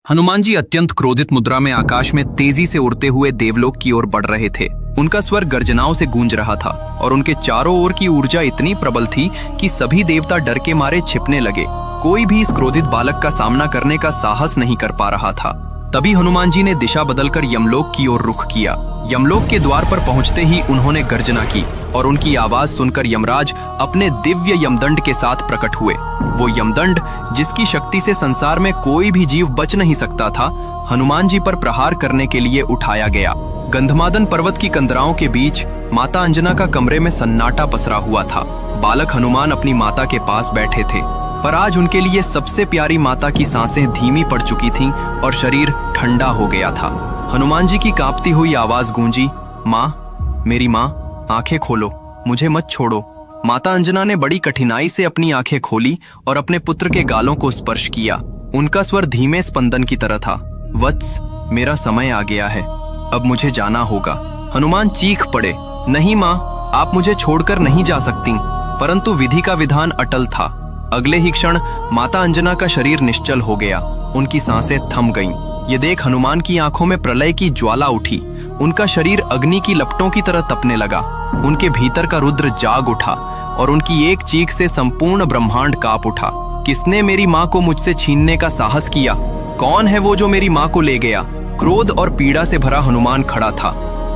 हनुमान जी अत्यंत क्रोधित मुद्रा में आकाश में तेजी से उड़ते हुए देवलोक की ओर बढ़ रहे थे। उनका स्वर गर्जनाओं से गूंज रहा था और उनके चारों ओर की ऊर्जा इतनी प्रबल थी कि सभी देवता डर के मारे छिपने लगे। कोई भी इस क्रोधित बालक का सामना करने का साहस नहीं कर पा रहा था। तभी हनुमान जी ने दिशा बदलकर यमलोक की ओर रुख किया। यमलोक के द्वार पर पहुंचते ही उन्होंने गर्जना की और उनकी आवाज सुनकर यमराज अपने दिव्य यमदंड के साथ प्रकट हुए। वो यमदंड जिसकी शक्ति से संसार में कोई भी जीव बच नहीं सकता था, हनुमान जी पर प्रहार करने के लिए उठाया गया। गंधमादन पर्वत की कंदराओं के बीच माता अंजना का कमरे में सन्नाटा पसरा हुआ था। बालक हनुमान अपनी माता के पास बैठे थे, पर आज उनके लिए सबसे प्यारी माता की सांसें धीमी पड़ चुकी थीं और शरीर ठंडा हो गया था। हनुमान जी की कांपती हुई आवाज गूंजी, माँ, मेरी माँ, आंखें खोलो, मुझे मत छोड़ो। माता अंजना ने बड़ी कठिनाई से अपनी आंखें खोली और अपने पुत्र के गालों को स्पर्श किया। उनका स्वर धीमे स्पंदन की तरह था, वत्स, मेरा समय आ गया है, अब मुझे जाना होगा। हनुमान चीख पड़े, नहीं माँ, आप मुझे छोड़कर नहीं जा सकती। परंतु विधि का विधान अटल था। अगले ही क्षण माता अंजना का शरीर निश्चल हो गया, उनकी सांसें थम गईं। ये देख हनुमान की आंखों में प्रलय की ज्वाला उठी। उनका शरीर अग्नि की लपटों की तरह तपने लगा। उनके भीतर का रुद्र जाग उठा और उनकी एक चीख से संपूर्ण ब्रह्मांड कांप उठा। किसने मेरी माँ को मुझसे छीनने का साहस किया? कौन है वो जो मेरी माँ को ले गया? क्रोध और पीड़ा से भरा हनुमान खड़ा था।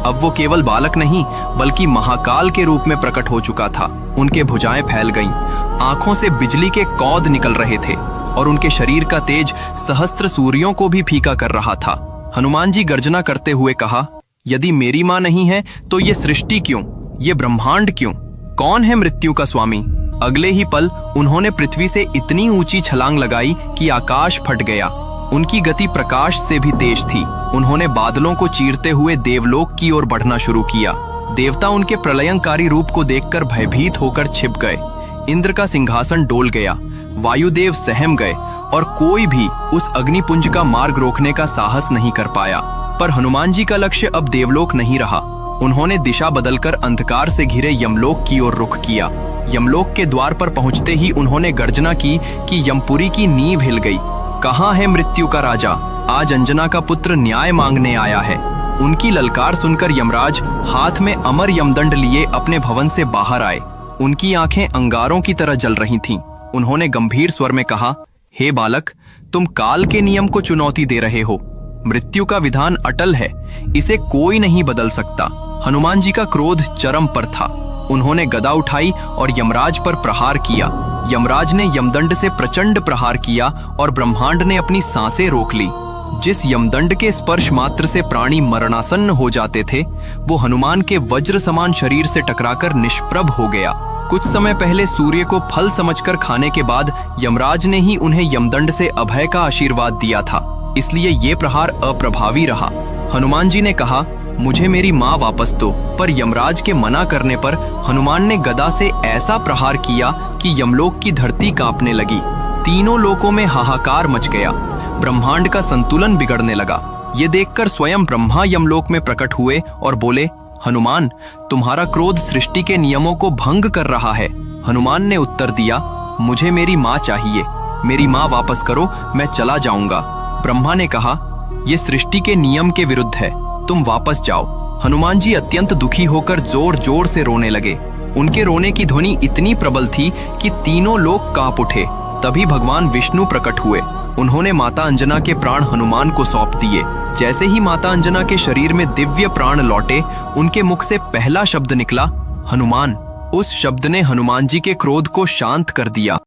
अब वो केवल बालक नहीं बल्कि महाकाल के रूप में प्रकट हो चुका था। उनके भुजाएं फैल गईं, आंखों से बिजली के कौद निकल रहे थे और उनके शरीर का तेज सहस्त्र सूर्यों को भी फीका कर रहा था। हनुमान जी गर्जना करते हुए कहा, यदि मेरी माँ नहीं है तो ये सृष्टि क्यों, ये ब्रह्मांड क्यों? कौन है मृत्यु का स्वामी? अगले ही पल उन्होंने पृथ्वी से इतनी ऊंची छलांग लगाई कि आकाश फट गया। उनकी गति प्रकाश से भी तेज थी। उन्होंने बादलों को चीरते हुए देवलोक की ओर बढ़ना शुरू किया। देवता उनके प्रलयंकारी रूप को देखकर भयभीत होकर छिप गए। इंद्र का सिंहासन डोल गया, वायुदेव सहम गए और कोई भी उस अग्निपुंज का मार्ग रोकने का साहस नहीं कर पाया। पर हनुमान जी का लक्ष्य अब देवलोक नहीं रहा। उन्होंने दिशा बदलकर अंधकार से घिरे यमलोक की ओर रुख किया। यमलोक के द्वार पर पहुंचते ही उन्होंने गर्जना की कि यमपुरी की नींव हिल गई। कहाँ है मृत्यु का राजा? आज अंजना का पुत्र न्याय मांगने आया है। उनकी ललकार सुनकर यमराज हाथ में अमर यमदंड लिए अपने भवन से बाहर आए। उनकी आंखें अंगारों की तरह जल रही थीं। उन्होंने गंभीर स्वर में कहा, हे बालक, तुम काल के नियम को चुनौती दे रहे हो। मृत्यु का विधान अटल है, इसे कोई नहीं बदल सकता। हनुमान जी का क्रोध चरम पर था। उन्होंने गदा उठाई और यमराज पर प्रहार किया। यमराज ने यमदंड से प्रचंड प्रहार किया और ब्रह्मांड ने अपनी सांसें रोक ली। जिस यमदंड के स्पर्श मात्र से प्राणी मरणासन्न हो जाते थे, वो हनुमान के वज्र समान शरीर से टकराकर निष्प्रभ हो गया। कुछ समय पहले सूर्य को फल समझकर खाने के बाद यमराज ने ही उन्हें यमदंड से अभय का आशीर्वाद दिया था, इसलिए ये प्रहार अप्रभावी रहा। हनुमान जी ने कहा, मुझे मेरी माँ वापस दो। पर यमराज के मना करने पर हनुमान ने गदा से ऐसा प्रहार किया कि यमलोक की धरती कांपने लगी। तीनों लोकों में हाहाकार मच गया। ब्रह्मांड का संतुलन बिगड़ने लगा। ये देखकर स्वयं ब्रह्मा यमलोक में प्रकट हुए और बोले, हनुमान, तुम्हारा क्रोध सृष्टि के नियमों को भंग कर रहा है। हनुमान ने उत्तर दिया, मुझे मेरी माँ चाहिए, मेरी माँ वापस करो, मैं चला जाऊंगा। ब्रह्मा ने कहा, यह सृष्टि के नियम के विरुद्ध है, तुम वापस जाओ। हनुमान जी अत्यंत दुखी होकर जोर जोर से रोने लगे। उनके रोने की ध्वनि इतनी प्रबल थी कि तीनों लोग कांप उठे। तभी भगवान विष्णु प्रकट हुए। उन्होंने माता अंजना के प्राण हनुमान को सौंप दिए। जैसे ही माता अंजना के शरीर में दिव्य प्राण लौटे, उनके मुख से पहला शब्द निकला, हनुमान। उस शब्द ने हनुमान जी के क्रोध को शांत कर दिया।